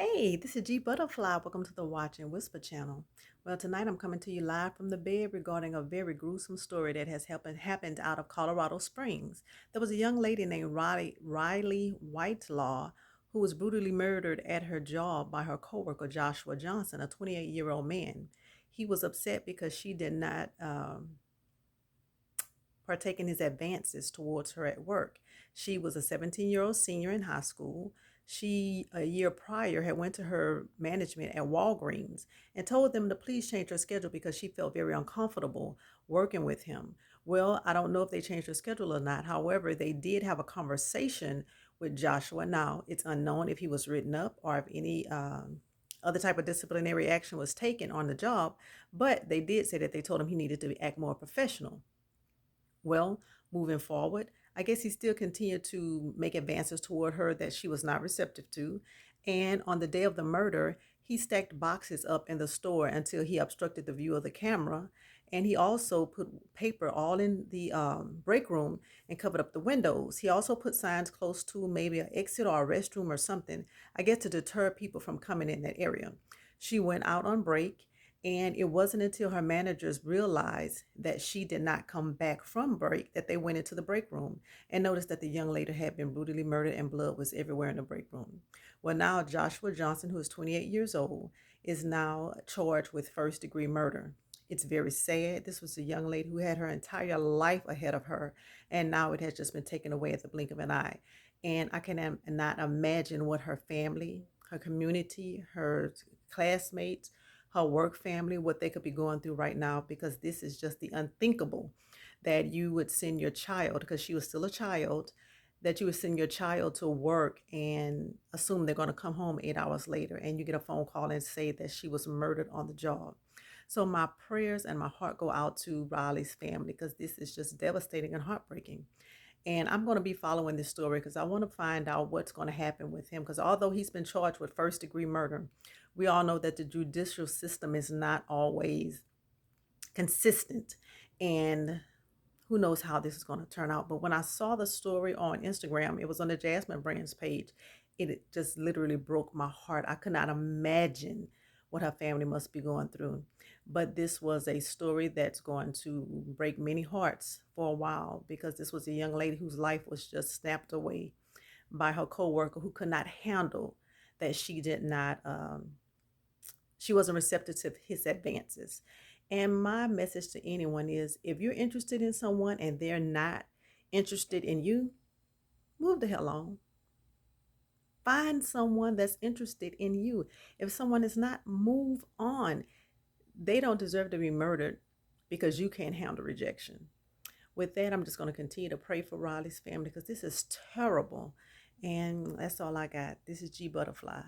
Hey, this is G Butterfly. Welcome to the Watch and Whisper channel. Well, tonight I'm coming to you live from the bed regarding a very gruesome story that has happened out of Colorado Springs. There was a young lady named Riley Whitelaw who was brutally murdered at her job by her coworker Joshua Johnson, a 28-year-old man. He was upset because she did not partake in his advances towards her at work. She was a 17-year-old senior in high school. She, a year prior, had went to her management at Walgreens and told them to please change her schedule because she felt very uncomfortable working with him. Well, I don't know if they changed her schedule or not. However, they did have a conversation with Joshua. Now, it's unknown if he was written up or if any other type of disciplinary action was taken on the job, but they did say that they told him he needed to act more professional. Well, moving forward, I guess he still continued to make advances toward her that she was not receptive to. And on the day of the murder, he stacked boxes up in the store until he obstructed the view of the camera. And he also put paper all in the break room and covered up the windows. He also put signs close to maybe an exit or a restroom or something, I guess to deter people from coming in that area. She went out on break, and it wasn't until her managers realized that she did not come back from break that they went into the break room and noticed that the young lady had been brutally murdered and blood was everywhere in the break room. Well, now Joshua Johnson, who is 28 years old, is now charged with first-degree murder. It's very sad. This was a young lady who had her entire life ahead of her, and now it has just been taken away at the blink of an eye. And I cannot imagine what her family, her community, her classmates, her work family, what they could be going through right now, because this is just the unthinkable that you would send your child, because she was still a child, that you would send your child to work and assume they're going to come home 8 hours later and you get a phone call and say that she was murdered on the job. So my prayers and my heart go out to Riley's family because this is just devastating and heartbreaking. And I'm going to be following this story because I want to find out what's going to happen with him. Because although he's been charged with first degree murder, we all know that the judicial system is not always consistent. And who knows how this is going to turn out. But when I saw the story on Instagram, it was on the Jasmine Brands page. It just literally broke my heart. I could not imagine what her family must be going through. But this was a story that's going to break many hearts for a while, because this was a young lady whose life was just snapped away by her coworker who could not handle that she wasn't receptive to his advances. And my message to anyone is, if you're interested in someone and they're not interested in you, move the hell on. Find someone that's interested in you. If someone is not, move on. They don't deserve to be murdered because you can't handle rejection. With that, I'm just going to continue to pray for Riley's family because this is terrible. And that's all I got. This is G Butterfly.